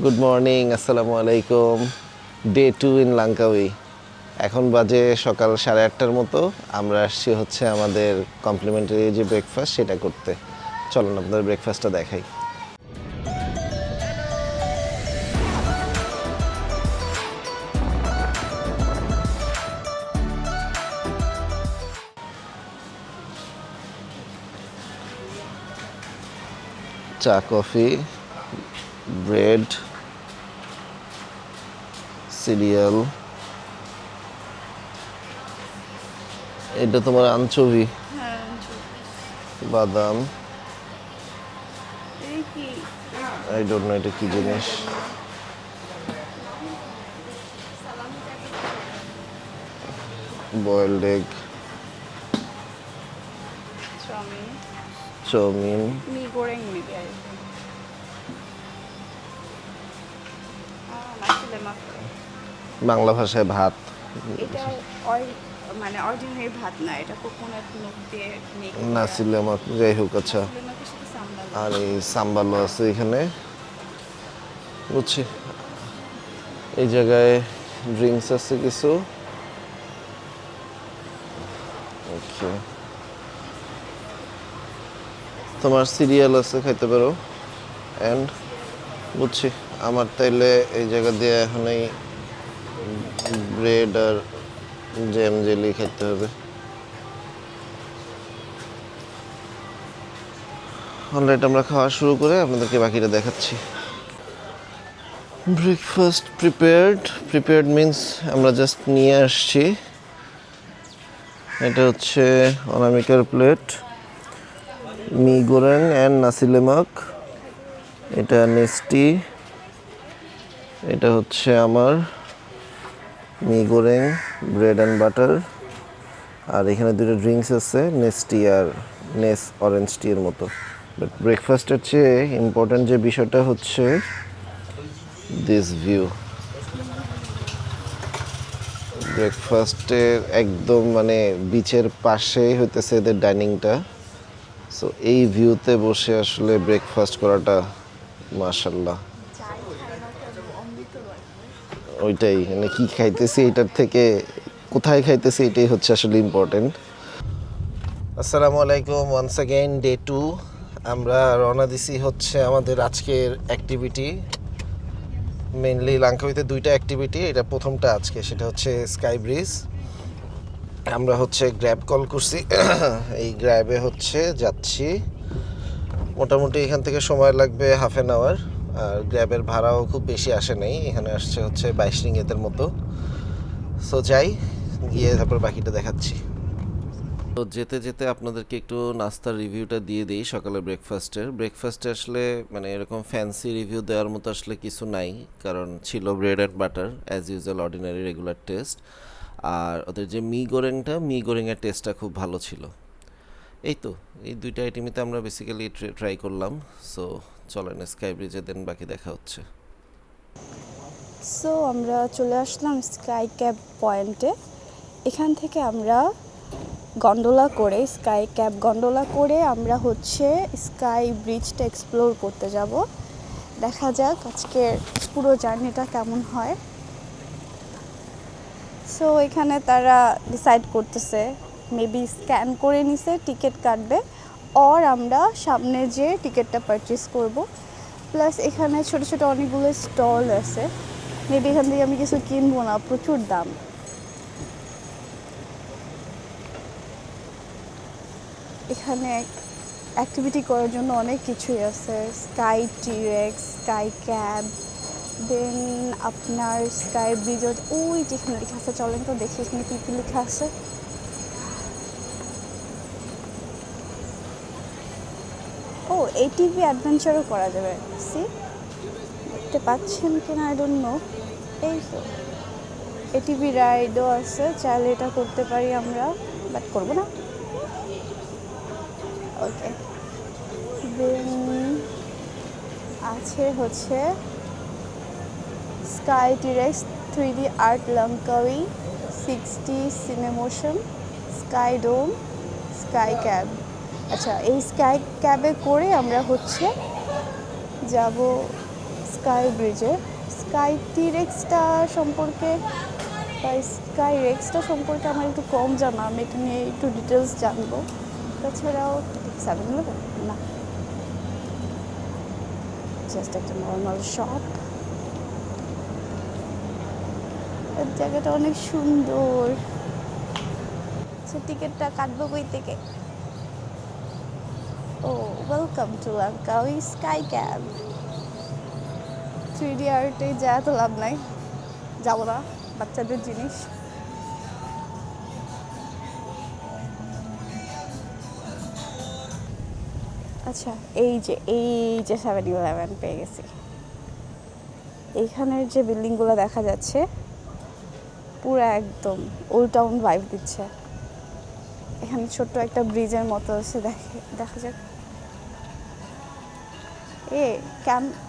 Good morning, আসসালামু আলাইকুম। Day 2 in Langkawi. এখন বাজে সকাল 8:30টার মতো। আমরা আসছি হচ্ছে আমাদের কমপ্লিমেন্টারি যে ব্রেকফাস্ট সেটা করতে। চলুন আপনাদের ব্রেকফাস্টটা দেখাই। চা, কফি, ব্রেড, সিরিয়াল। এটা তোমার আনচোভি, হ্যাঁ, বাদাম। এই কি আই ডোন্ট নো এটা কি জিনিস। Boiled egg, chow mein, chow mein, mee goreng maybe I nasi lemak. Bangla ভাষায় ভাত। এটা মানে অর্ডিনারি ভাত না, এটা কোকোনাট মিল্ক দিয়ে মেক করা। নাসি লেমাক, যাই হোক। আচ্ছা, নাসি লেমাকের সাথে সাম্বার। আর এই সাম্বারও আছে এখানে, বুঝছি। এই জায়গায় ড্রিঙ্কস আছে কিছু। ওকে, তোমার সিরিয়াল আছে, খাইতে পারো। অ্যান্ড বুঝছি, আমার তাইলে এই জায়গা দিয়ে এখন এই ব্রেড আর জ্যাম জেলি খাইতে হবে। অলরাইট, আমরা খাওয়া শুরু করে আপনাদেরকে বাকিটা দেখাচ্ছি। ব্রেকফাস্ট প্রিপেয়ার্ড মিন্স আমরা জাস্ট নিয়ে আসছি। এটা হচ্ছে অনামিকার প্লেট, মি গোরেং অ্যান্ড নাসি লেমাক। এটা নেস্টি। এটা হচ্ছে আমার মি গোরেং, ব্রেড অ্যান্ড বাটার। আর এখানে দুটো ড্রিঙ্কস আছে, নেস্টি আর নেস অরেঞ্জ টি এর মতো। বাট ব্রেকফাস্টের চেয়ে ইম্পর্ট্যান্ট যে বিষয়টা হচ্ছে দিস ভিউ। ব্রেকফাস্টের একদম মানে বিচের পাশেই হইতেছে এদের ডাইনিংটা। সো এই ভিউতে বসে আসলে ব্রেকফাস্ট করাটা মাশাল্লাহ। ওইটাই, মানে কি খাইতেছি এটার থেকে কোথায় খাইতেছি এটাই হচ্ছে আসলে ইম্পর্টেন্ট। আসসালামু আলাইকুম, ওয়ান্স অ্যাগেইন ডে 2। আমরা রওনা দিছি হচ্ছে আমাদের আজকের অ্যাক্টিভিটি। মেইনলি লাঙ্কাউইতে দুইটা অ্যাক্টিভিটি, এটা প্রথমটা আজকে, সেটা হচ্ছে স্কাই ব্রিজ। আমরা হচ্ছে গ্র্যাব কল করছি, এই গ্র্যাবে হচ্ছে যাচ্ছি। মোটামুটি এখান থেকে সময় লাগবে হাফ অ্যান আওয়ার। আর গ্র্যাবের ভাড়াও খুব বেশি আসে নাই, এখানে আসছে হচ্ছে 22 রিঙ্গিতের মতো। সো যাই, গিয়ে তারপর বাকিটা দেখাচ্ছি। তো যেতে যেতে আপনাদেরকে একটু নাস্তার রিভিউটা দিয়ে দিই। সকালে ব্রেকফাস্টে আসলে মানে এরকম ফ্যান্সি রিভিউ দেওয়ার মতো আসলে কিছু নাই, কারণ ছিল bread and butter as usual, ordinary regular taste. আর ওদের যে মি গোরেংয়ের টেস্টটা খুব ভালো ছিল। এই তো, এই দুইটা আইটেমই তো আমরা বেসিক্যালি ট্রাই করলাম। সো চলেন স্কাই ব্রিজে, দেন বাকি দেখা হচ্ছে। সো আমরা চলে আসলাম স্কাই ক্যাব পয়েন্টে। এখান থেকে আমরা স্কাই ক্যাব গন্ডোলা করে আমরা হচ্ছে স্কাই ব্রিজটা এক্সপ্লোর করতে যাব। দেখা যাক আজকের পুরো জার্নিটা কেমন হয়। সো এখানে তারা ডিসাইড করতেছে, মেবি স্ক্যান করে নিছে টিকিট কাটবে, অর আমরা সামনে যে টিকিটটা পারচেস করব। প্লাস এখানে ছোট ছোট অনেকগুলো স্টল আছে, মেবি এখান থেকে আমি কিছু কিনবো না, প্রচুর দাম। এখানে অ্যাক্টিভিটি করার জন্য অনেক কিছুই আছে, স্কাই টিরেক্স, স্কাই ক্যাব, দেন আপনার স্কাই ব্রিজ। ওই যেখানে লেখা আছে, চলেন তো দেখি এখানে কী কী লেখা আছে। ও, এটিভি অ্যাডভেঞ্চারও করা যাবে। সি, দেখতে পাচ্ছেন কিনা আই ডোন্ট নো। এই তো এটিভি রাইডও আছে, চাইলে এটা করতে পারি আমরা, বাট করবো না। ওকে, দেন আছে হচ্ছে sky T rex, 3D art Langkawi, 60 cinemotion, sky dome, sky cab. আচ্ছা, এই স্কাই ক্যাবে করে আমরা হচ্ছে যাব স্কাই ব্রিজে স্কাই টিরেক্সটা সম্পর্কে বা স্কাই রেক্সটা সম্পর্কে আমার একটু কম জানা, আমি এটা নিয়ে একটু ডিটেলস জানবো। তাছাড়াও 7-Eleven না, জাস্ট একটা নর্মাল শপ। জায়গাটা অনেক সুন্দর। সে টিকিটটা কাটবো কই থেকে? Oh welcome to Langkawi sky cab. 3D আর্টে যা তো লাভ নাই, যাবো না, বাচ্চাদের জিনিস। আচ্ছা এই যে 7-Eleven পেয়ে গেছি। এইখানের যে বিল্ডিংগুলো দেখা যাচ্ছে পুরো একদম ওল্ড টাউন ভাইব দিচ্ছে। এখানে ছোট্ট একটা ব্রিজের মতো আছে, দেখা যাক।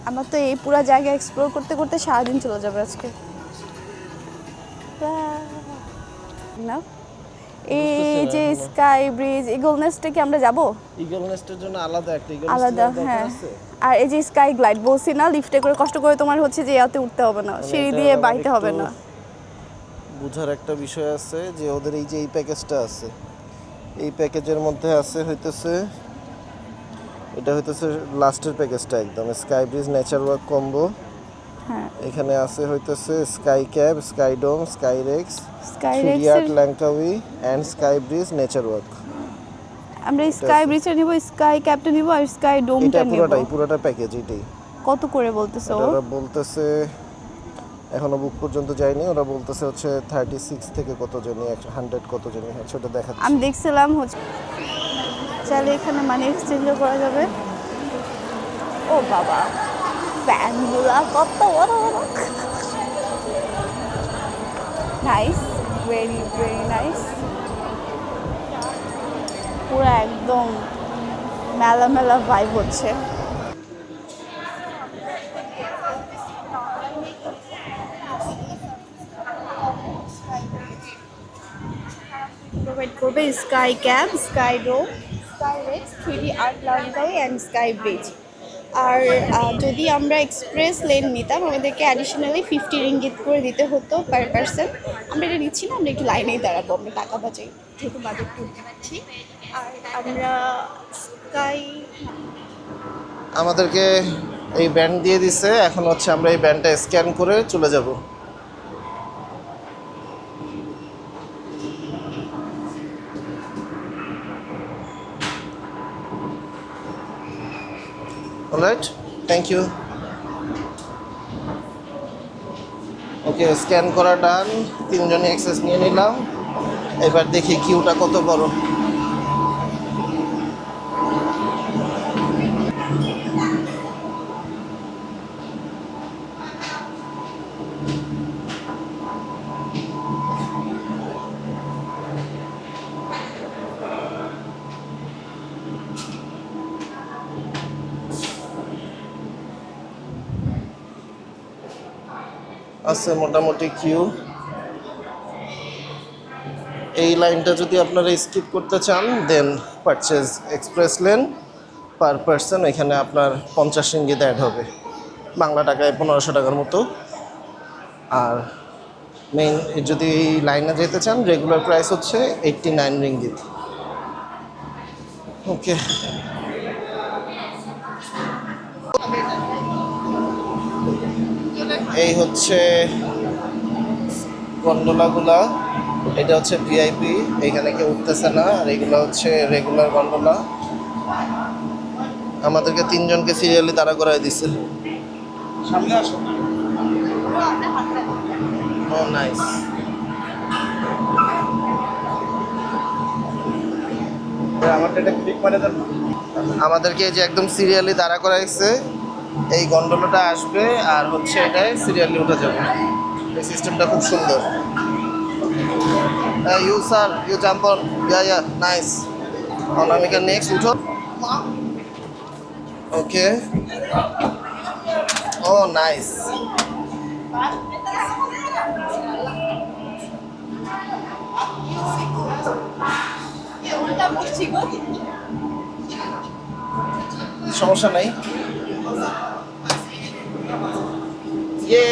আমার তো এই পুরো জায়গা এক্সপ্লোর করতে করতে সারাদিন চলে যাবে আজকে। না এই যে স্কাই ব্রিজ, ইগল নেস্টে কি আমরা যাব? ইগল নেস্টের জন্য আলাদা একটা ইগল আলাদা, হ্যাঁ। আর এই যে স্কাই গ্লাইড বলছি না, লিফটে করে কষ্ট করে তোমার হচ্ছে যে ইয়াতে উঠতে হবে না, সিঁড়ি দিয়ে বাইতে হবে না। বুঝার একটা বিষয় আছে যে ওদের এই যে এই প্যাকেজটা আছে, এই প্যাকেজের মধ্যে আছে হইতেছে, এটা হইতেছে লাস্টের প্যাকেজটা একদম sky bridge nature walk combo. হ্যাঁ, এখানে আছে হইতেছে sky cab, sky dome, sky rex, sky 3D রেক্সের art Langkawi and sky bridge nature walk. আমরা স্কাই ব্রিজটা নিব, স্কাই ক্যাবটা নিব আর স্কাই ডোমটা এটা নিব। পুরোটা প্যাকেজ এটাই। কত করে বলতেছো? ওরা বলতেছে এখনো বুক পর্যন্ত যায়নি, ওরা বলতেছে হচ্ছে 36 থেকে কত জানি 100 কত জানি, হচ্ছে ওটা দেখাচ্ছে। আমি দেখছিলাম হচ্ছে চাইলে এখানে মানি এক্সচেঞ্জও করা যাবে। ও বাবা, ফ্যানগুলা কত বড় বড়, নাইস, ভেরি ভেরি নাইস। পুরো একদম মেলা মেলা ভাইব হচ্ছে। প্রোভাইড করবে sky cab, sky dome, sky rex, 3D art Langkawi and sky bridge. আর যদি আমরা এক্সপ্রেস লেন নিতাম আমাদেরকে অ্যাডিশনালি 50 রিঙ্গিত করে দিতে হতো পার পারসন। আমরা এটা নিচ্ছি না, আমরা একটু লাইনেই দাঁড়াবো, আমরা টাকা বাঁচাই যেহেতু বাজেট করতে পারছি। আর আমরা স্কাই আমাদেরকে এই ব্যান্ড দিয়ে দিছে, এখন হচ্ছে আমরা এই ব্যান্ডটা স্ক্যান করে চলে যাব। Alright, thank you. Okay, scan করা ডান, তিনজনে অ্যাক্সেস নিয়ে নিলাম। এবার দেখি কিউটা কত বড়। আছে মোটামুটি কিউ। এই লাইনটা যদি আপনারা স্কিপ করতে চান then purchase express lane per person, এখানে আপনার 50 রিঙ্গিত অ্যাড হবে, বাংলা টাকায় 1500 টাকার মতো। আর মেইন যদি এই লাইনে যেতে চান রেগুলার প্রাইস হচ্ছে 89 রিঙ্গিত। ওকে, এই হচ্ছে গন্ডোলাগুলা, এটা হচ্ছে ভিআইপি, এখানে কেউ উঠতেছে না। আর এগুলো হচ্ছে রেগুলার গন্ডোলা। আমাদেরকে তিনজনকে সিরিয়ালি দাঁড়া করাই দিছে। সামনে আসো। ও নাইস। আমাদেরকে এই যে একদম সিরিয়ালি দাঁড়া করাইছে, এই গন্ডোলাটা আসবে আর হচ্ছে এটাই সিরিয়ালি উঠে যাবে। এই সিস্টেমটা খুব সুন্দর। You sir, you jump on, yeah nice. Anamika next উঠো। Okay, oh nice. সমস্যা নাই। ইয়ে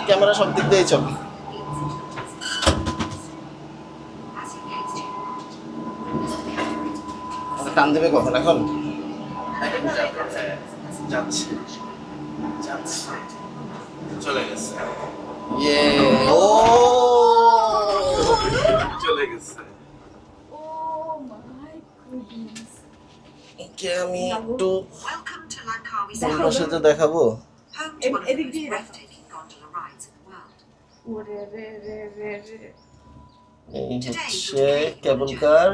ক্যামেরা সব দিক দিয়েই চল। টান দেবে কখন? এখন যাচ্ছে যাচ্ছে, চলে গেছে। ইয়ে ও চলে গেছে। ওকে, আমি একটু তোমার সাথে দেখাবো। এই হচ্ছে কেবল কার।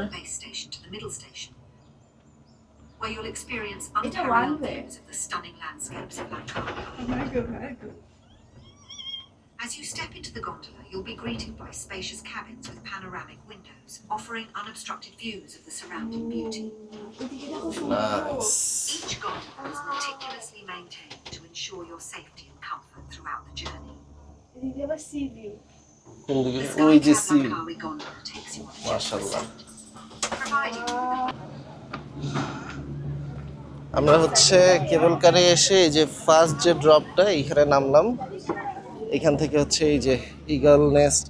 Where you'll experience unparalleled views of the stunning landscapes of Langkawi. As you step into the gondola, you'll be greeted by spacious cabins with panoramic windows, offering unobstructed views of the surrounding beauty. Nice. Each gondola is meticulously maintained to ensure your safety and comfort throughout the journey. কোন দিকে? The ওই যে Skycab সি, Langkawi gondola takes you on a মাশাআল্লাহ। providing you with আমরা হচ্ছে কেবল কারে এসে এই যে ফার্স্ট যে ড্রপটা এখানে নামলাম। এখান থেকে হচ্ছে এই যে ইগল নেস্ট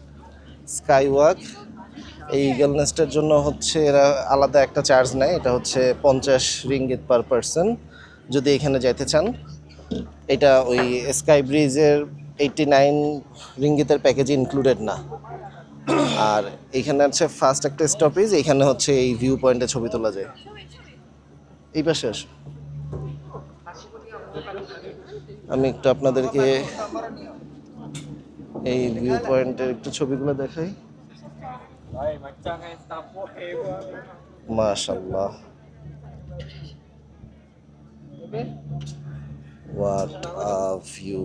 স্কাই ওয়াক। এই ইগল নেস্টের জন্য হচ্ছে এরা আলাদা একটা চার্জ নেয়, এটা হচ্ছে 50 রিঙ্গিত পার পারসন যদি এখানে যাইতে চান। এটা ওই স্কাই ব্রিজের 89 রিঙ্গিতের প্যাকেজে ইনক্লুডেড না। আর এখানে হচ্ছে ফার্স্ট একটা স্টপেজ, এখানে হচ্ছে এই ভিউ পয়েন্টে ছবি তোলা যায়। এই পাশে আসো, আমি একটু আপনাদেরকে এই ভিউ পয়েন্টের একটু ছবিগুলো দেখাই। মাশাআল্লাহ, what a view.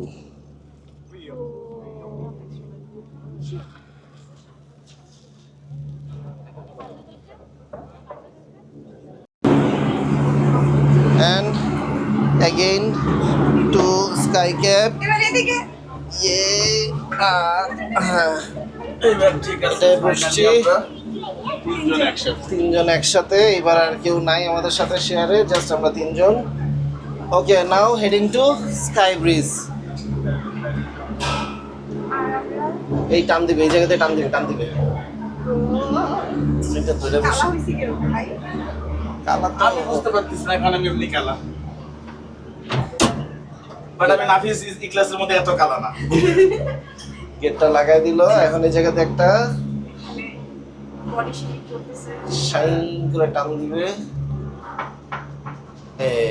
And again to Skycab. এটাই বসছি তিনজন একসাথে। এবার আর কেউ নাই আমাদের সাথে শেয়ারে, জাস্ট আমরা তিনজন। ওকে, নাও হেডিং টু স্কাই ব্রিজ। এই টান দিবে, এই জায়গাতে টান দিবে, টান দিবে। এটা ধরে বসে কালা তো আমি বুঝতে পারতেছি না এখন আমি এমনি কালা, বাট আমি নাফিস ইখলাসের মধ্যে এত কালা না। গেটটা লাগাই দিল, এখন এই জায়গাতে একটা শাইন করে টান দিবে। এই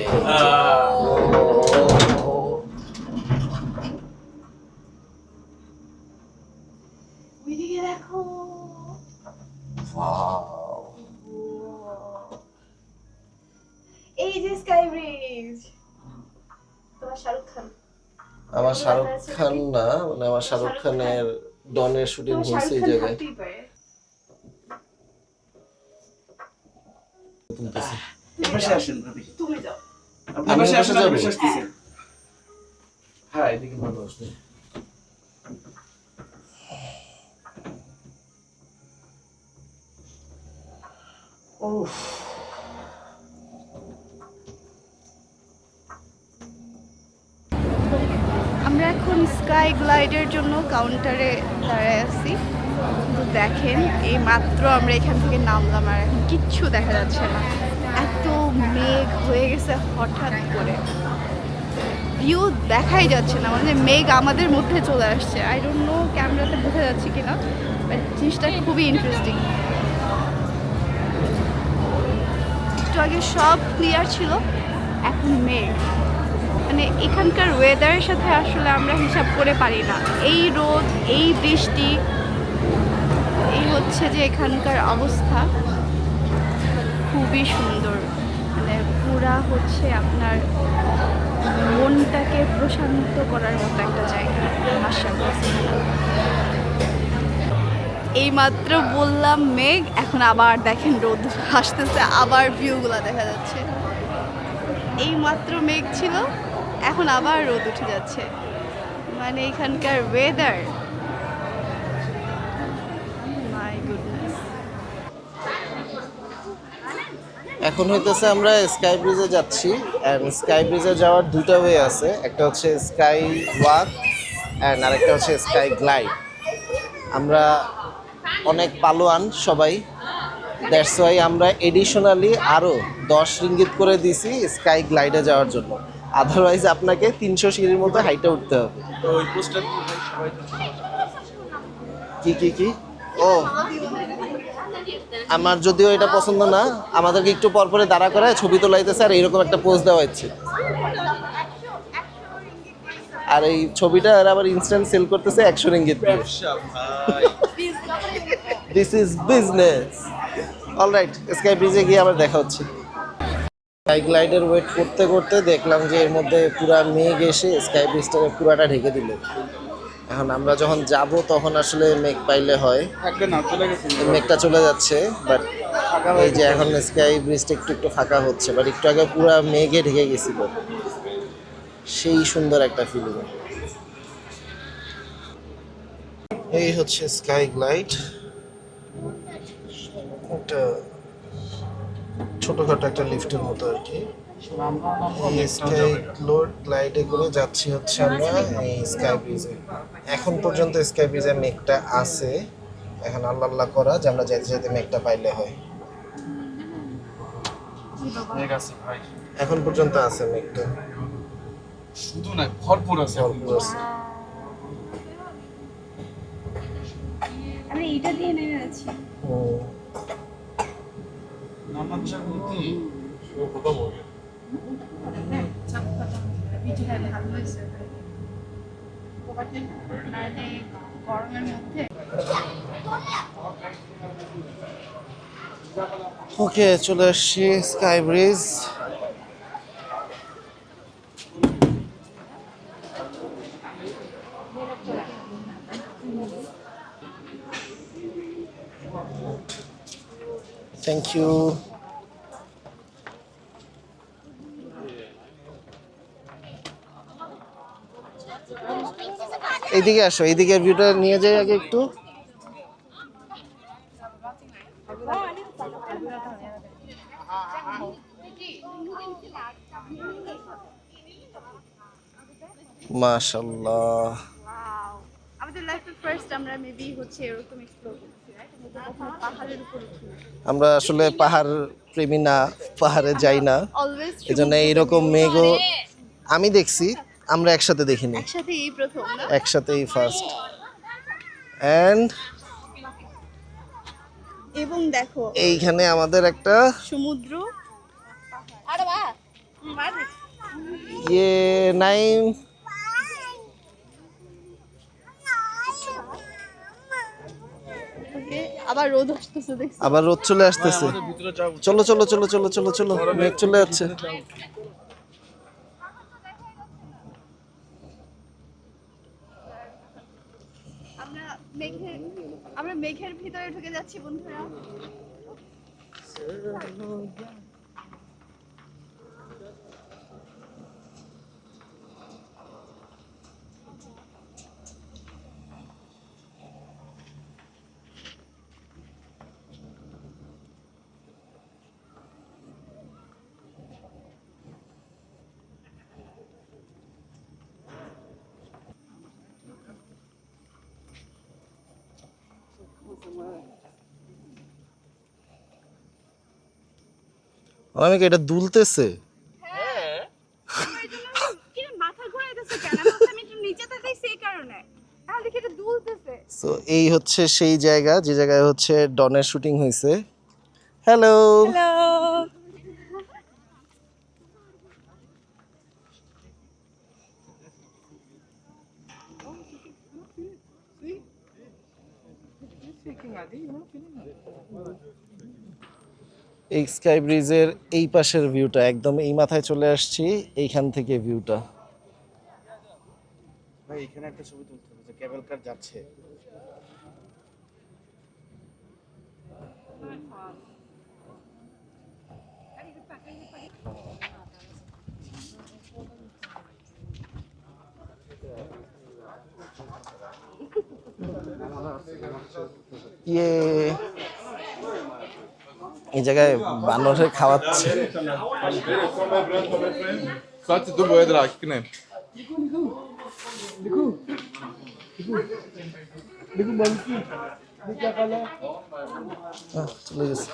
Wow. এই যে স্কাই ব্রিজ, তোমার শাহরুখ খান। আমার শাহরুখ খান না, মানে আমার শাহরুখ খানের ডনের শুটিং হয়েছে এই জায়গায়। এপাশে আসেন ভাবি, তুমি যাও। আপনি আমি এপাশে এপাশে আসেন, যাবো? আমি এপাশে আসতেছি। হ্যাঁ, এদিকে ভালো আসবে। আমরা এখন স্কাই গ্লাইডের জন্য কাউন্টারে দাঁড়ায় আছি। কিন্তু দেখেন, এই মাত্র আমরা এখান থেকে নামলাম আর এখন কিচ্ছু দেখা যাচ্ছে না। এত মেঘ হয়ে গেছে হঠাৎ করে, ভিউ দেখাই যাচ্ছে না, মানে মেঘ আমাদের মধ্যে চলে আসছে। আই ডোন্ট নো ক্যামেরাতে বোঝা যাচ্ছে কিনা, বাট জিনিসটা খুবই ইন্টারেস্টিং। একটু আগে সব ক্লিয়ার ছিল, এখন মেঘ। মানে এখানকার ওয়েদারের সাথে আসলে আমরা হিসাব করে পারি না। এই রোদ, এই বৃষ্টি, এই হচ্ছে যে এখানকার অবস্থা। খুবই সুন্দর, মানে পুরা হচ্ছে আপনার মনটাকে প্রশান্ত করার মতো একটা জায়গা। মাশাআল্লাহ। এই মাত্র বললাম মেঘ, এখন আবার দেখেন রোদ আসতেছে, আবার ভিউগুলো দেখা যাচ্ছে। এই মাত্র মেঘ ছিল, এখন আবার রোদ উঠে যাচ্ছে। মানে এখানকার ওয়েদার, মাই গুডনেস। এখন হইতেছে আমরা স্কাই ব্রিজে যাচ্ছি অ্যান্ড স্কাই ব্রিজে যাওয়ার দুটো ওয়ে আছে, একটা হচ্ছে স্কাই ওয়াক অ্যান্ড আরেকটা হচ্ছে স্কাই গ্লাইড। আমরা অনেক পালোয়ান সবাই, দ্যাটস ওয়াই আমরা এডিশনালি আরও 10 রিঙ্গিত করে দিছি স্কাই গ্লাইডে যাওয়ার জন্য। আদারওয়াইজ আপনাকে 300 সিঁড়ির মতো হাইটে উঠতে হবে। তো ওই পোস্টার সবাই কি ও, আমার যদিও এটা পছন্দ না, আমাদেরকে একটু পর পরে দাঁড়া করায় ছবি তোলাইতেছে আর এইরকম একটা পোজ দেওয়া হচ্ছে, আর এই ছবিটা আর আবার ইনস্ট্যান্ট সেল করতেছে 100 রিঙ্গিত। ব্যবসা ভাই। This is business. Alright, sky ব্রিজে গিয়ে আবার দেখা হচ্ছে। স্কাই গ্লাইডের ওয়েট করতে করতে দেখলাম যে এর মধ্যে পুরা মেঘ এসে স্কাই ব্রিজটাকে পুরাটা ঢেকে দিল। এখন আমরা যখন যাব তখন আসলে মেঘ পাইলে হয়, থাকবে না, চলে গেছে। এই মেঘটা চলে যাচ্ছে, বাট এই যে এখন স্কাই ব্রিজটা একটু একটু ফাঁকা হচ্ছে, বাট একটু আগে পুরা মেঘে ঢেকে গেছিল। সেই সুন্দর একটা ফিলিং। এই হচ্ছে স্কাই গ্লাইড, একটা ছোটখাটো একটা লিফটের মতো আর কি। এই স্কাই গ্লাইডে করে যাচ্ছি হচ্ছে আমরা এই স্কাই ব্রিজে। এখন পর্যন্ত স্কাই ব্রিজে মেঘটা আছে, এখন আল্লাহ আল্লাহ করা যে আমরা যেতে যেতে মেঘটা পাইলে হয়। মেঘ আছে ভাই, এখন পর্যন্ত আছে মেঘটা, শুধু না ভরপুর আছে। ভরপুর আছে। আমরা এইটা দিয়ে নেমে আছি। হুম। নামাচ্ছা মধ্যে ও কথা বলে গরমের মধ্যে ওকে, চলে আসছি স্কাই ব্রিজ। Thank you. এইদিকে আসো, এইদিকের ভিউটা নিয়ে যাই আগে একটু। মাশাআল্লাহ, আমাদের লাইফে ফার্স্ট আমরা মেবি হচ্ছে এরকম এক্সপ্লোর করছি, রাইট? আমরা কখনো পাহাড়ের উপর উঠি আমরা আসলে পাহাড় প্রেমী না, পাহাড়ে যাই না, অলওয়েজ এজন্য এইরকম মেঘও আমি দেখছি, আমরা একসাথে দেখিনি, একসাথে এই প্রথম না? একসাথেই ফার্স্ট। অ্যান্ড এবং দেখো এইখানে আমাদের একটা সমুদ্র। আরে বাহ, ইয়ে নাইম, ওকে, আবার রোদ আসতেছে দেখছো? আবার রোদ চলে আসতেছে। ভিতরে যাও। চলো চলো চলো চলো চলো চলো, মেঘ চলে যাচ্ছে। আমরা মেঘের ভিতরে ঢুকে যাচ্ছি বন্ধুরা। অনামিক, এটা দুলতেছে। মাথা ঘুরাইতেছে কেন? আমি একটু নিচে তাকাইছি এই কারণে, তাহলে দেখি এটা দুলতেছে। সো এই হচ্ছে সেই জায়গা যে জায়গায় হচ্ছে ডনের শুটিং হয়েছে। হ্যালো, হ্যালো, এই স্কাই ব্রিজের এই পাশের ভিউটা, একদম এই মাথায় চলে আসছি, এইখান থেকে ভিউটা। ভাই এখানে একটা ছবি তুলতে হবে, যে কেবল কার যাচ্ছে। ইয়ে এই জায়গায় বানরে খাওয়াচ্ছে। Salti do boi drag, que nem. চলে গেছে।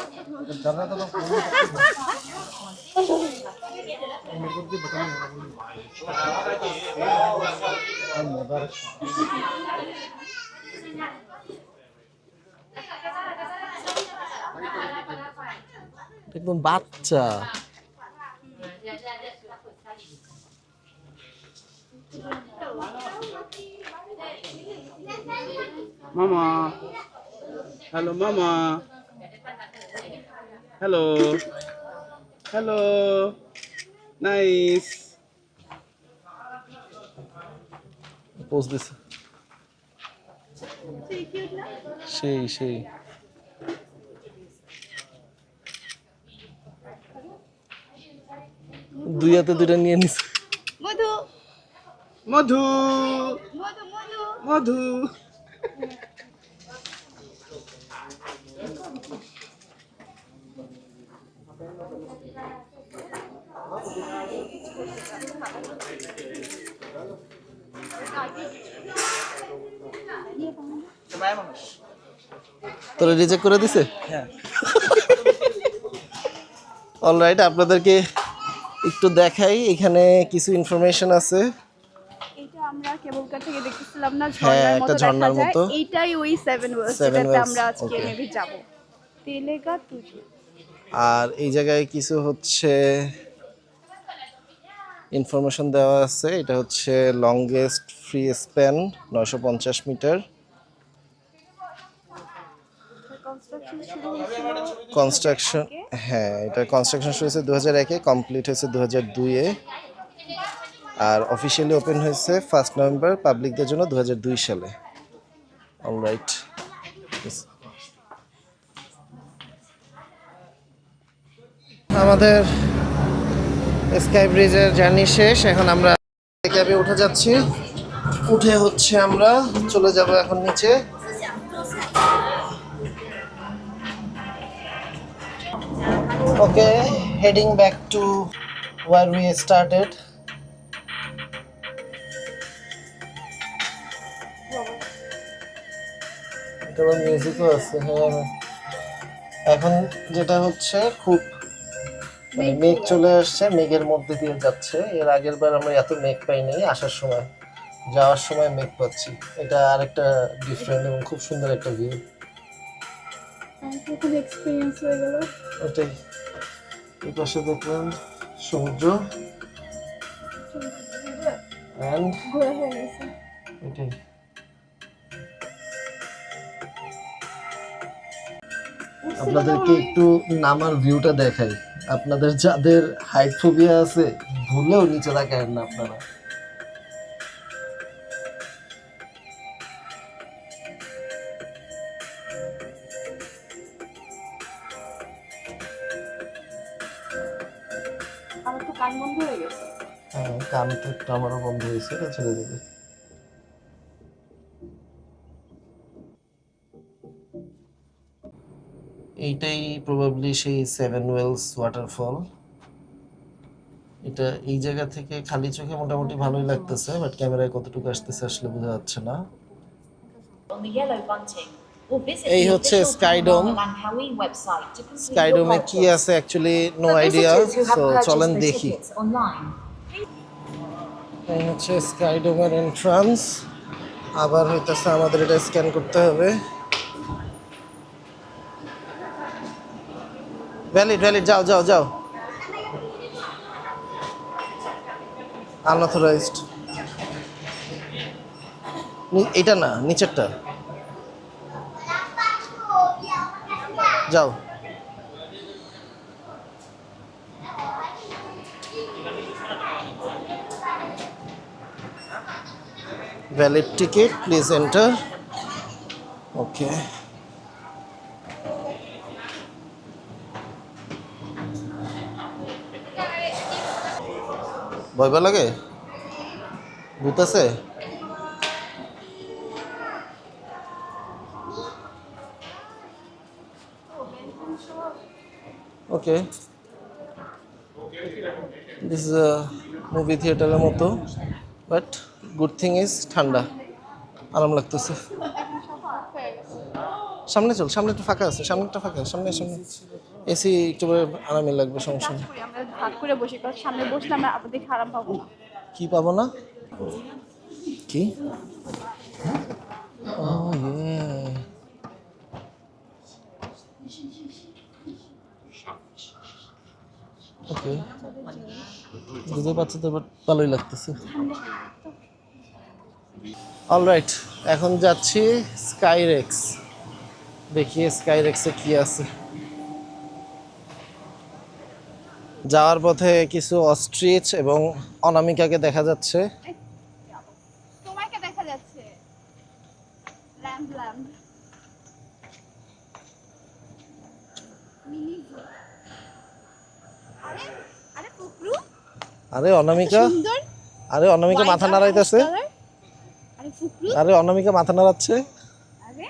একদম বাচ্চা। Mama. Hello, Mama. Hello. Hello. Nice. Pose দিছে। সেই দুই হাতে দুইটা নিয়ে নিছে। মধু Madhu. মধু মধু Madhu. তোরা রিজেক্ট করে দিছে? হ্যাঁ। অলরাইট, আপনাদেরকে একটু দেখাই, এখানে কিছু ইনফরমেশন আছে। এটা আমরা কেবল কার থেকে দেখতেছিলাম না, হ্যাঁ, ঝর্ণার একটা মতো ঝর্ণার দেখা যায়। মতো। এইটাই ওই 7 ওয়েলস Seven যেটাতে wells, আমরা আজকে okay. মেবি যাব। তেলেগা তুজি। আর এই জায়গায় কিছু হচ্ছে ইনফরমেশন দেওয়া আছে। এটা হচ্ছে longest free span 950 meter. Construction শুরু হয়েছিল কনস্ট্রাকশন, হ্যাঁ, এটা কনস্ট্রাকশন শুরু হয়েছে 2001-এ, কমপ্লিট হয়েছে 2002-এ, আর অফিসিয়ালি ওপেন হয়েছে 1 নভেম্বর পাবলিকদের জন্য 2002 সালে। অলরাইট, আমাদের স্কাই ব্রিজের জার্নি শেষ। এখন আমরা ক্যাবে উঠে যাচ্ছি। উঠে হচ্ছে আমরা চলে যাব এখন নিচে। Okay, heading back to where we started. এটা মিউজিকও আছে। হ্যাঁ, এখন যেটা হচ্ছে খুব মানে মেঘ চলে আসছে, মেঘের মধ্যে দিয়ে যাচ্ছে। এর আগের বার আমরা এত মেঘ পাইনি আসার সময়, যাওয়ার সময় মেঘ পাচ্ছি। এটা আরেকটা ডিফারেন্ট এবং খুব সুন্দর একটা ভিউ। খুব এক্সপেরিয়েন্স হয়ে গেল। ওটাই, এই পাশে দেখলাম সমুদ্র অ্যান্ড ঘোরা হয়ে গেছে। এটাই। আপনাদেরকে একটু নামার ভিউটা দেখাই। আপনাদের যাদের হাইট ফোবিয়া আছে ভুলেও নিচে তাকায়েন না আপনারা। আমার তো কান বন্ধ হয়ে গেছে। হ্যাঁ, কান তো একটু আমারও বন্ধ হয়েছে, এটা ছেড়ে দেবে। এইটাই প্রবাবলি সেই 7 ওয়েলস ওয়াটারফল। এটা এই জায়গা থেকে খালি চোখে মোটামুটি ভালোই লাগতেছে, বাট ক্যামেরায় কতটুকু আসতেছে আসলে বোঝা যাচ্ছে না। On the yellow bunting or visit এই the হচ্ছে official Skydome. Panorama Langkawi website to complete your স্কাইডোমে কি purchase. আছে actually no For idea, visitors who have so purchased চলেন the দেখি। tickets online, এই হচ্ছে স্কাইডোমের এন্ট্রান্স। আবার হইতেছে আমাদের এটা স্ক্যান করতে হবে। ভ্যালিড ভ্যালিড, যাও যাও যাও। আনঅথরাইজড, এটা না, নিচেরটা যাও। Valid ticket, please enter. Okay, ভয় ভয় লাগে? ভূত আছে? ওকে, দিস ইজ মুভি থিয়েটারের মতো, বাট গুড থিং ইজ ঠান্ডা, আরাম লাগতেছে। সামনে চল, সামনে একটু ফাঁকা আছে, সামনে একটা ফাঁকা, সামনে সামনে এসি একটু আরামই লাগবে, সমস্যা নেই। আমরা ভাগ করে বসি, কারণ সামনে বসলে আমরা আপনাদের খারাপ পাবো না। কি পাবো না? কি? Oh, yeah. ওকে, বুঝতে পারছি তো, বাট ভালোই লাগতেছে। অলরাইট, এখন যাচ্ছি স্কাইরেক্স, দেখি স্কাইরেক্সে কি আছে। যাওয়ার পথে কিছু অস্ট্রিচ এবং অনামিকাকে দেখা যাচ্ছে। তোমাকে দেখা যাচ্ছে ল্যাম্প ল্যাম্প। আরে আরে ফুকরু, আরে অনামিকা, সুন্দর। আরে অনামিকা মাথা নাড়াইতেছে, আরে ফুকরু, আরে অনামিকা মাথা নাড়াচ্ছে। আরে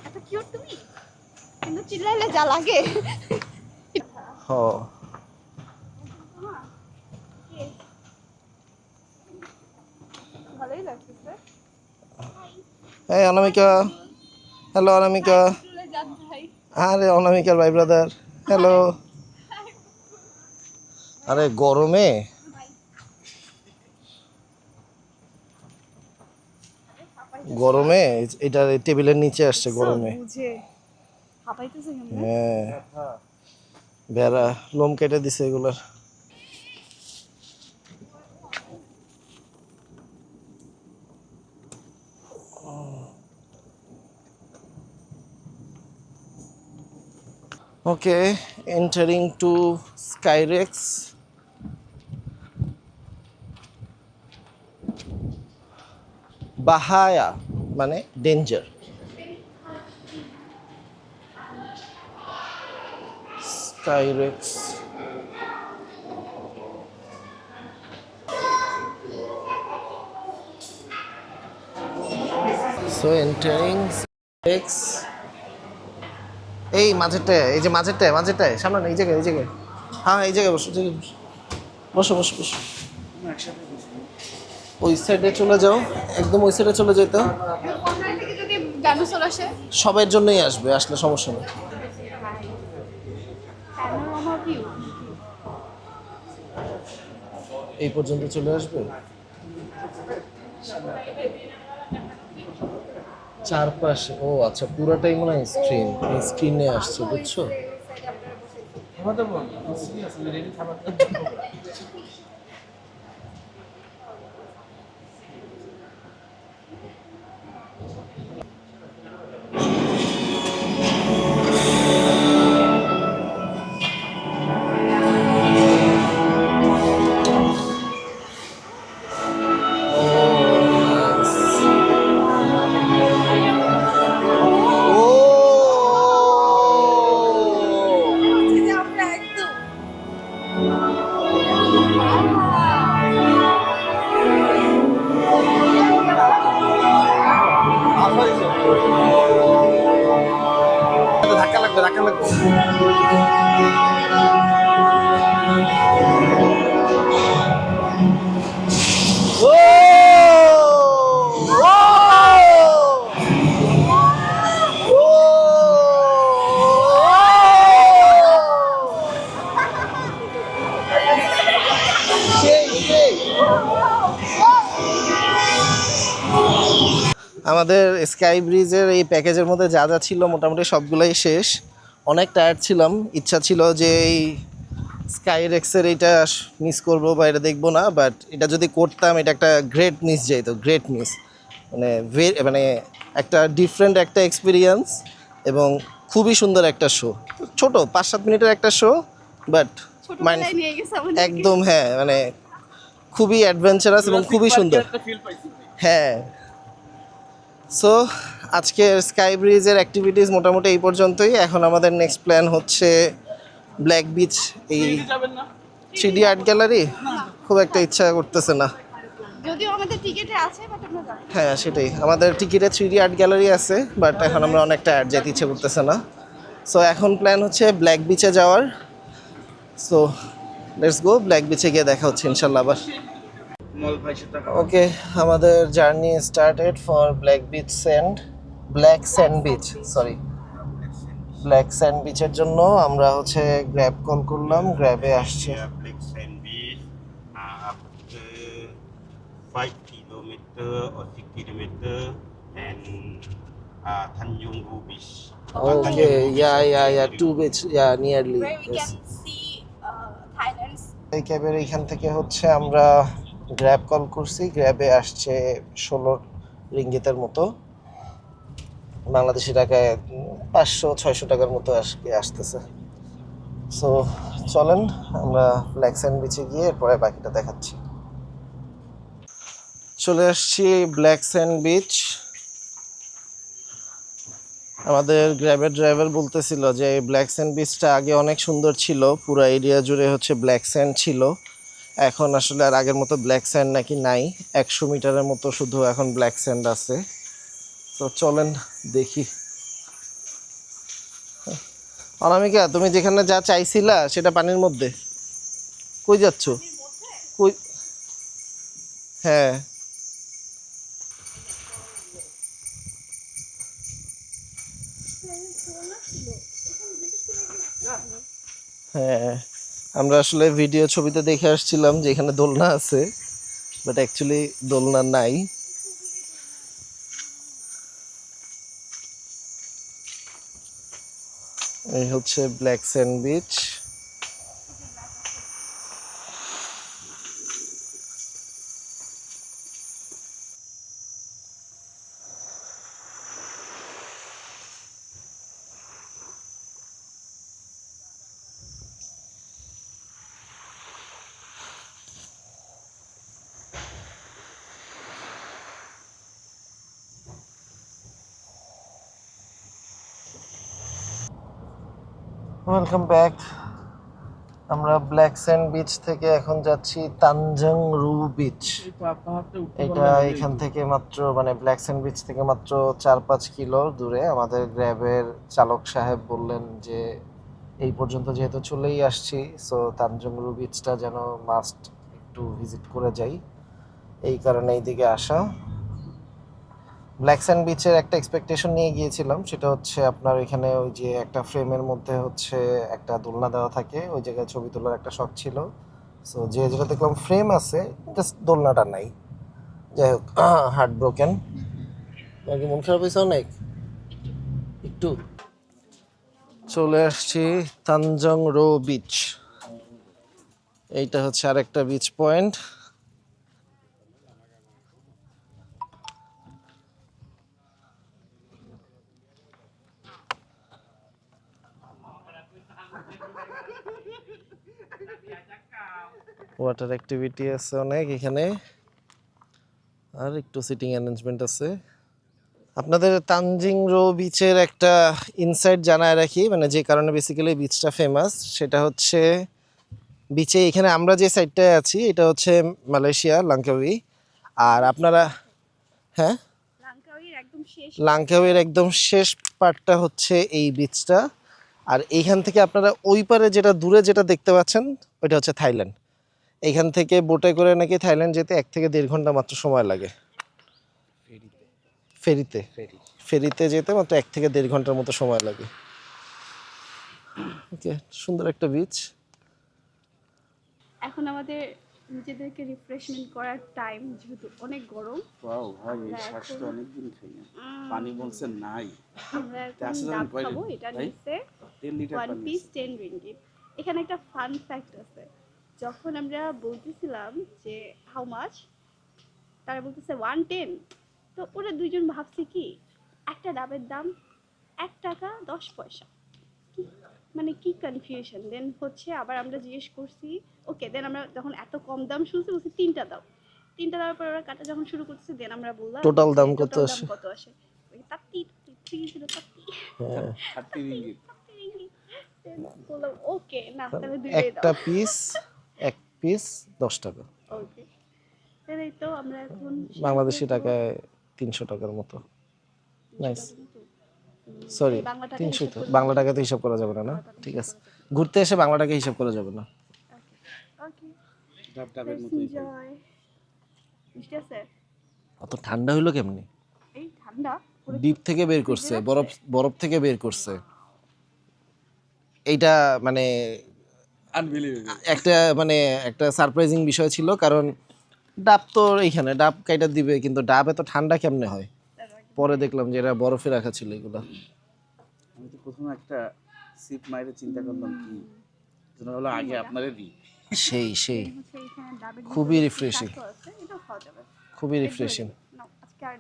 এত কিউট তুমি, কিন্তু চিল্লাইলে যা লাগে। হ, ভালোই লাগতেছে। এই অনামিকা, হ্যালো অনামিকা। আরে অনামিকার ভাই ব্রাদার, হ্যালো। আরে গরমে গরমে এটা টেবিলের নিচে আসছে গরমে। বুঝে হাঁপাইতেছে কেন? হ্যাঁ, ভেড়া লোম কেটে দিছে এগুলার। ওকে, এন্টারিং টু স্কাইরেক্স। বাহায়া মানে danger. Sky rex, so entering sky rex. এই মাঝেরটায়, এই যে মাঝেরটায় সামনে না, এই জায়গায়, এই জায়গায়, হ্যাঁ এই জায়গায় বসো, বসো বসো বসো। ওই সাইডে চলে যাও, একদম ওই সাইডে চলে যেতে। কর্নার থেকে যদি ডাইনোসর আসে, সবার জন্যই আসবে, আসলে সমস্যা নেই। Panorama view. এই পর্যন্ত চলে আসবে, চারপাশে। ও আচ্ছা, পুরোটাই মনে হয় স্ক্রিন, এই স্ক্রিনে আসছে, বুঝছো? আমরা একদম ধাক্কা লাগবে, ধাক্কা লাগবে। আমাদের স্কাই ব্রিজের এই প্যাকেজের মধ্যে যা যা ছিল মোটামুটি সবগুলাই শেষ। অনেক টায়ার্ড ছিলাম, ইচ্ছা ছিল যে এই স্কাইরেক্সের এইটা মিস করবো বা এটা দেখবো না, বাট এটা যদি করতাম এটা একটা গ্রেট মিস যেত, গ্রেট মিস, মানে মানে একটা ডিফারেন্ট একটা এক্সপিরিয়েন্স এবং খুবই সুন্দর একটা শো। ছোট 5-7 মিনিটের একটা শো, বাট ছোটবেলায় নিয়ে গেছে আমাদের। একদম, হ্যাঁ মানে খুবই অ্যাডভেঞ্চারাস এবং খুবই সুন্দর। হ্যাঁ, সো আজকের স্কাই ব্রিজের অ্যাক্টিভিটিস মোটামুটি এই পর্যন্তই। এখন আমাদের নেক্সট প্ল্যান হচ্ছে ব্ল্যাক বিচ, এই 3D আর্ট গ্যালারি। খুব একটা ইচ্ছা করতেছে না, যদিও আমাদের টিকেটে আছে, বাট আমরা যাই। হ্যাঁ সেটাই, আমাদের টিকিটে 3D আর্ট গ্যালারি আছে, বাট এখন আমরা অনেকটা অ্যাড যেতে ইচ্ছে করতেছে না। সো এখন প্ল্যান হচ্ছে ব্ল্যাক বিচে যাওয়ার। সো লেটস গো, ব্ল্যাক বিচে গিয়ে দেখা হচ্ছে ইনশাল্লাহ আবার। ওকে, আমাদের journey started for black sand beach, sorry black sand বিচের জন্য আমরা হচ্ছে গ্র্যাব কল করলাম, গ্র্যাবে আসছে। Black Sand Beach up to 5 kilometer or 6 kilometer and Tanjung Ru Beach. Okay, yeah two beach, yeah nearly. see Thailand's এই ক্যাবের এইখান থেকে হচ্ছে আমরা গ্র্যাব কল করছি, গ্র্যাবে আসছে 16 রিঙ্গিতের মতো, বাংলাদেশি টাকায় 500-600 টাকার মতো আসতেছে। সো চলেন আমরা ব্ল্যাক স্যান্ড বিচে গিয়ে পরে বাকিটা দেখাচ্ছি। চলে আসছি ব্ল্যাক স্যান্ড বিচ। আমাদের গ্র্যাবের ড্রাইভার বলতেছিল যে ব্ল্যাক স্যান্ড বিচটা আগে অনেক সুন্দর ছিল, পুরো এরিয়া জুড়ে হচ্ছে ব্ল্যাক স্যান্ড ছিল, এখন আসলে আর আগের মতো ব্ল্যাক স্যান্ড নাকি নাই, 100 মিটারের মতো শুধু এখন ব্ল্যাক স্যান্ড আছে। তো চলেন দেখি। অনামিকা, তুমি যেখানে যা চাইছিলা সেটা পানির মধ্যে, কই যাচ্ছ? কই? হ্যাঁ হ্যাঁ, আমরা আসলে ভিডিও ছবিতে দেখে আসছিলাম যে এখানে দোলনা আছে, বাট অ্যাকচুয়ালি দোলনা নাই। এই হচ্ছে black sand beach. Welcome back. আমরা ব্ল্যাক স্যান্ড বিচ থেকে এখন যাচ্ছি তানজাং রু বিচ। এটা এখান থেকে মাত্র মানে ব্ল্যাক স্যান্ড বিচ থেকে মাত্র 4-5 কিলো দূরে। আমাদের গ্র্যাবের চালক সাহেব বললেন যে এই পর্যন্ত যেহেতু চলেই আসছি, সো তানজাং রু বিচটা যেন মাস্ট একটু ভিজিট করে যাই, এই কারণে এইদিকে আসা। ব্ল্যাক স্যান্ড বিচের একটা এক্সপেকটেশন নিয়ে গিয়েছিলাম, সেটা হচ্ছে আপনার এখানে ওই যে একটা ফ্রেমের মধ্যে হচ্ছে একটা দোলনা দেওয়া থাকে, ওই জায়গায় ছবি তোলার একটা শখ ছিল। সো যেটা দেখলাম ফ্রেম আছে, জাস্ট দোলনাটা নাই। যাই হোক, হার্ট ব্রোকেন। তোমার কি মন খারাপ হয়েছে অনেক? একটু। চলে আসছি তানজাং রো বিচ। এইটা হচ্ছে আরেকটা বিচ পয়েন্ট। ওয়াটার অ্যাক্টিভিটি আছে অনেক এখানে, আর একটু সিটিং অ্যারেঞ্জমেন্ট আছে। আপনাদের তানজিং রো বিচের একটা ইনসাইট জানায় রাখি, মানে যে কারণে বেসিক্যালি বিচটা ফেমাস, সেটা হচ্ছে বিচে এখানে আমরা যে সাইডটায় আছি এটা হচ্ছে মালয়েশিয়া, লাংকাউই। আর আপনারা, হ্যাঁ, লাংকাউইয়ের একদম শেষ পার্টটা হচ্ছে এই বিচটা। আর এইখান থেকে আপনারা ওই পারে যেটা দূরে যেটা দেখতে পাচ্ছেন ওইটা হচ্ছে থাইল্যান্ড। এইখান থেকে বোটে করে নাকি থাইল্যান্ড যেতে 1 থেকে 1.5 ঘন্টা মাত্র সময় লাগে। ফেরিতে যেতে মাত্র 1 থেকে 1.5 ঘন্টার মতো সময় লাগে। ওকে, সুন্দর একটা বিচ। এখন আমাদের নিজেদেরকে রিফ্রেশমেন্ট করার টাইম, যেহেতু অনেক গরম। ওয়াও ভাই, এই শ্বাসটা অনেকদিন খাই না। পানি বলছেন নাই। আমরা এখন আসলে ডাব আমি খাবো, এটা ভাই, নিচ্ছে 10 লিটার 1 পানি পিস 10 রিঙ্গিট। এখানে একটা ফান ফ্যাক্ট আছে, যখন আমরা বলতেছিলাম যে হাউ মাচ, তারা বলতেছে 110, তো ওরা দুইজন ভাবছে কি একটা ডাবের দাম 1 টাকা 10 পয়সা, কি মানে কি কনফিউশন। দেন হচ্ছে আবার আমরা জিজ্ঞেস করছি, ওকে, দেন আমরা যখন এত কম দাম শুনছি বলছি 3টা দাও। 3টা দেওয়ার পর ওরা কাটা যখন শুরু করছে, দেন আমরা বললাম টোটাল দাম কত টোটাল দাম আসে? কত আসে। তাত্তি 30 রিঙ্গিত। বললাম ওকে, না তাহলে দুইটাই একটা দাও। এক পিস 10 টাকা, ওকে, তাহলে তো আমরা এখন বাংলাদেশি টাকায় 300 টাকার মতো। নাইস। সরি এই বাংলা টাকা 300 হিসাব তো করে- বাংলা টাকা তো হিসাব করা যাবে না, না ঠিক আছে। ঘুরতে এসে বাংলা টাকা হিসাব করা যাবে না। ওকে ডাব ডাবের লেটস মতোই এনজয়। মিষ্টি আছে? অত ঠান্ডা হইলো কেমনি? এই ঠান্ডা পুরো ডিপ থেকে বের করছে, বরফ বরফ থেকে বের করছে। এইটা মানে আনবিলিভেবল। একটা মানে একটা সারপ্রাইজিং বিষয় ছিল, কারণ ডাব তো এইখানে ডাব কাইটা দিবে, কিন্তু ডাব এত ঠান্ডা কেমনে হয়? পরে দেখলাম যে এরা বরফে রাখা ছিল এগুলা। আমি তো প্রথমে একটা সিপ মাইরে চিন্তা করলাম কি যেন হলো আগে আপনারে দিই। সেই সেই হচ্ছে এখানে ডাবের খুবই ভিতরে রিফ্রেশিং, স্বাস্থ্য আছে, এটাও খাওয়া যাবে। খুবই রিফ্রেশিং। না আজকে আর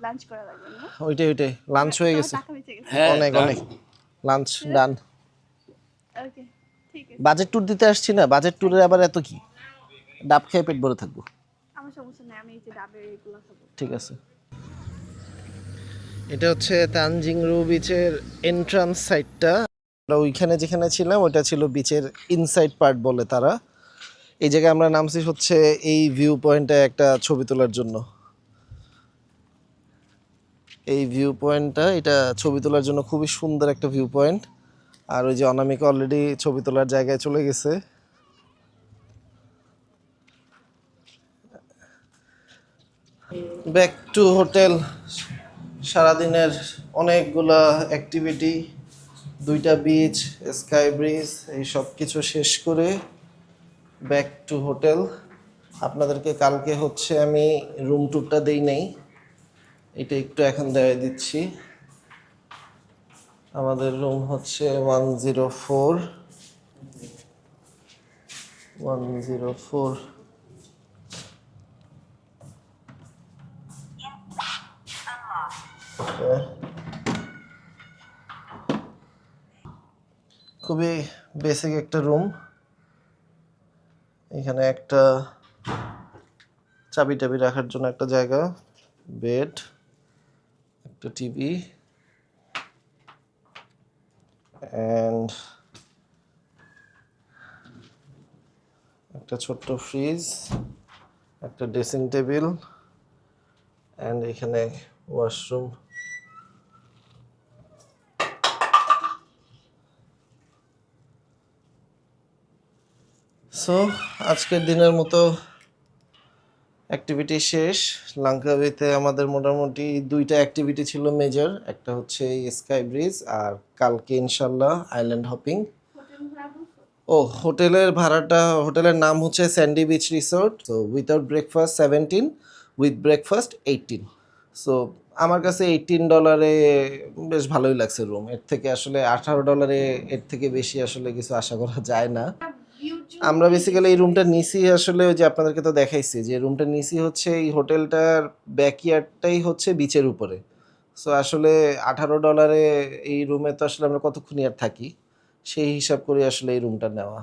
লাঞ্চ করা লাগবে না। ওইটাই ওইটাই লাঞ্চ হয়ে গেছে, টাকা বেঁচে গেছে। হ্যাঁ অনেক অনেক লাঞ্চ ডান। ওকে ঠিক আছে, বাজেট ট্যুর দিতে আসছি না, বাজেট ট্যুরে আবার এত কি? ডাব খেয়ে পেট ভরে থাকবো, আমার সমস্যা নেই, আমি এই যে ডাবের এগুলো খাবো। ঠিক আছে। এটা হচ্ছে তানজিংরু বিচের এন্ট্রান্স সাইডটা। আমরা ওইখানে যেখানে ছিলাম ওটা ছিল বিচের ইনসাইড পার্ট বলে তারা। এই জায়গায় আমরা নামছি হচ্ছে এই ভিউ পয়েন্টে একটা ছবি তোলার জন্য। এই ভিউ পয়েন্টটা, এটা ছবি তোলার জন্য খুবই সুন্দর একটা ভিউ পয়েন্ট। আর ওই যে অনামিকা অলরেডি ছবি তোলার জায়গায় চলে গেছে। Back to hotel. সারাদিনের অনেকগুলা অ্যাক্টিভিটি, 2টা বিচ, স্কাই ব্রিজ, এই সব কিছু শেষ করে ব্যাক টু হোটেল। আপনাদেরকে কালকে হচ্ছে আমি রুম ট্যুরটা দেই নাই, এটা একটু এখন দেখাই দিচ্ছি। আমাদের রুম হচ্ছে 104। খুবই বেসিক একটা রুম। এখানে একটা চাবি টাবি রাখার জন্য একটা জায়গা, বেড, একটা টিভি অ্যান্ড একটা ছোট্ট ফ্রিজ, একটা ড্রেসিং টেবিল অ্যান্ড এখানে ওয়াশরুম। সো আজকের দিনের মতো অ্যাক্টিভিটি শেষ। লাঙ্কাউইতে আমাদের মোটামুটি 2টা অ্যাক্টিভিটি ছিল মেজর, একটা হচ্ছে স্কাই ব্রিজ আর কালকে ইনশাল্লাহ আইল্যান্ড হপিং। ও হোটেলের ভাড়াটা, হোটেলের নাম হচ্ছে স্যান্ডি বিচ রিসোর্ট। তো without breakfast 17, with breakfast 18। So আমার কাছে $18 বেশ ভালোই লাগছে রুম। এর থেকে আসলে $18 এর থেকে বেশি আসলে কিছু আশা করা যায় না। আমরা বেসিক্যালি এই রুমটা নিছি আসলে ওই যে আপনাদেরকে তো দেখাইছি যে রুমটা নিছি হচ্ছে এই হোটেলটার ব্যাকইয়ার্ডটাই হচ্ছে বিচের উপরে। সো আসলে $18 এই রুমে তো আসলে আমরা কতক্ষণ আর থাকি, সেই হিসাব করে আসলে এই রুমটা নেওয়া।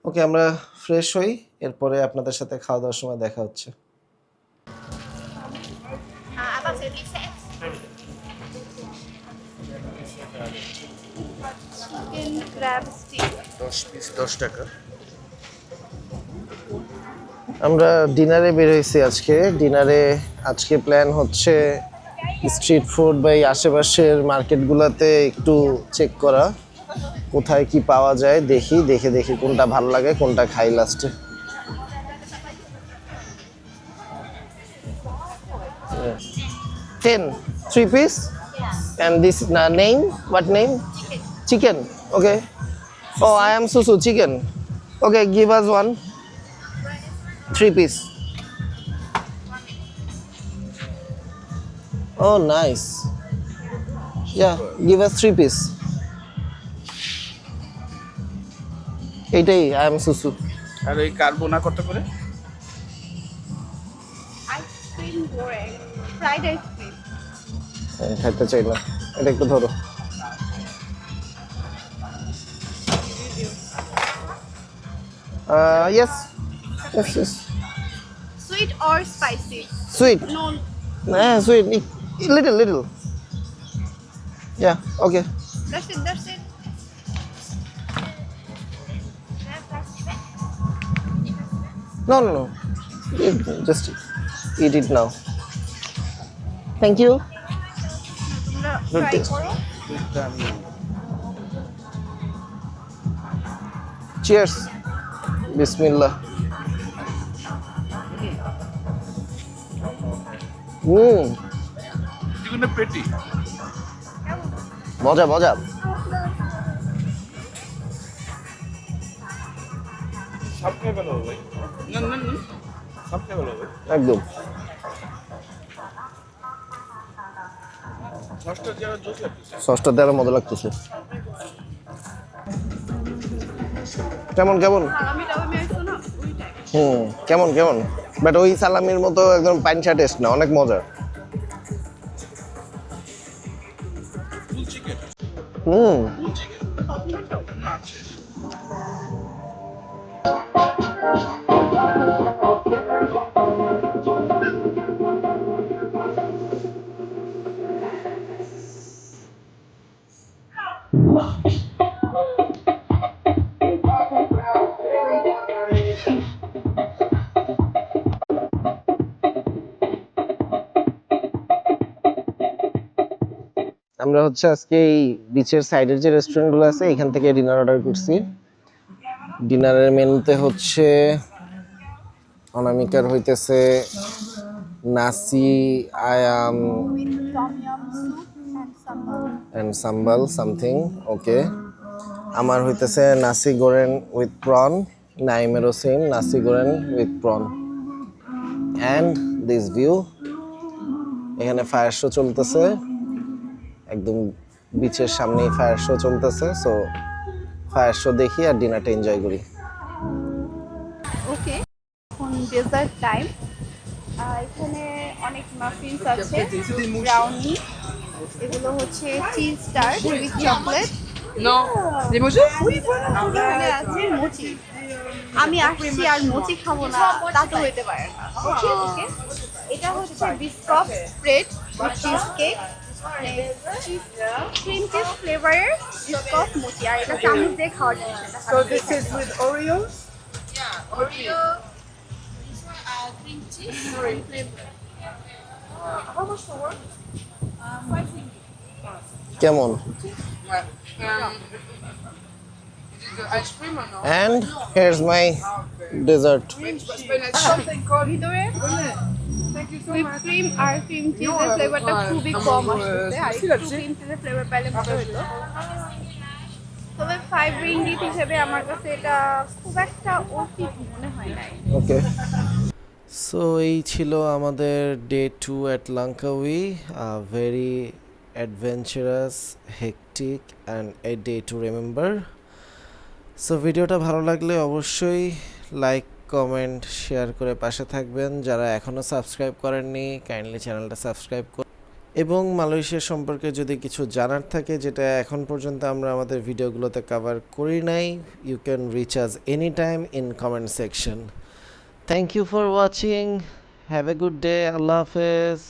ওকে, আমরা ফ্রেশ হই, এরপরে আপনাদের সাথে খাওয়া দাওয়ার সময় দেখা হচ্ছে। চিকেন ক্র্যাব স্টিক 10 পিস 10 টাকা। আমরা ডিনারে বের হয়েছি আজকে। ডিনারে আজকে প্ল্যান হচ্ছে স্ট্রিট ফুড বা এই আশেপাশের মার্কেটগুলোতে একটু চেক করা, কোথায় কি পাওয়া যায় দেখি, দেখে কোনটা ভালো লাগে কোনটা খাই লাস্টে। 10 3 piece and this name, what name? Chicken. Okay. Oh, I am Susu chicken. Okay, give us one. 3 piece. Oh, nice. Yeah, give us 3 piece. এইটাই I am Susu. আর ওই কার্বোনা কত করে? আইসক্রিম গোরে ফ্রাইড আইসক্রিম। খাইতে চাই না, এটা একটু ধরো। Yes. Sweet or spicy? Sweet. No Sweet. Little. Yeah, okay. That's it. No. Just eat it now. Thank you. তোমরা ট্রাই করো। সুইটটা আমি চিয়ার্স, বিসমিল্লাহ। চিকেনের পেটি মজা মজা। সব খেয়ে ফেলো ভাই। না না না সব খেয়ে ফেলো ভাই। একদম। সসটা যারা জোস লাগতেছে। সসটা দেওয়ার মজা লাগতেছে। কেমন কেমন? কেমন কেমন, বাট ওই সালামির মতো একদম পাইনচা টেস্ট না, অনেক মজা। Full chicken. Hmm full chicken. আচ্ছা। আমরা হচ্ছে আজকে এই বিচের সাইডের যে রেস্টুরেন্টগুলো আছে এখান থেকে ডিনার অর্ডার করছি। ডিনারের মেনুতে হচ্ছে অনামিকার হইতেছে nasi ayam with tom yum soup and sambal. And sambal something, okay. আমার হইতেছে নাসি গোরেন উইথ প্রন, নাইমেরও same nasi goreng with prawn. And this view, এখানে ফায়ার শো চলতেছে, একদম বিচের সামনেই ফায়ার শো চলতেছে। সো ফায়ার শো দেখি আর ডিনারটা এনজয় করি। ওকে, এখন ডেজার্ট টাইম। এখানে অনেক মাফিনস আছে, ব্রাউনি, এগুলো হচ্ছে চিজ স্টার উইথ চকলেট। এখানে আছে মোচি। আমি আসছি আর মোচি খাবো না তা তো হইতে পারে না। ওকে, এটা হচ্ছে বিস্কপ spread with cheese cake, cream cheese ফ্লেভারের বিস্কপ মোচি, আর এটা চামচ দিয়ে খাওয়ার জিনিস। So this is with Oreos? কেমন? Ice cream or no? And here's my dessert. ভিতরে হুইপ ক্রিম আর ক্রিম চিজের ফ্লেভারটা খুবই কম আসছে, আর একটু ক্রিম চিজের ফ্লেভার পাইলে মজা হতো। তবে 5 রিঙ্গিট হিসেবে আমার কাছে এটা খুব একটা অতীত মনে হয় নাই। ওকে, সো এই ছিল আমাদের day 2 at Langkawi. Very adventurous, hectic and a day to remember. So ভিডিওটা ভালো লাগলে অবশ্যই লাইক, কমেন্ট, শেয়ার করে পাশে থাকবেন। যারা এখনও সাবস্ক্রাইব করেননি কাইন্ডলি চ্যানেলটা সাবস্ক্রাইব করুন, এবং মালয়েশিয়া সম্পর্কে যদি কিছু জানার থাকে যেটা এখন পর্যন্ত আমরা আমাদের ভিডিওগুলোতে কভার করি নাই, you can reach us any time in comment section. Thank you for watching, have a good day, আল্লাহ হাফেজ।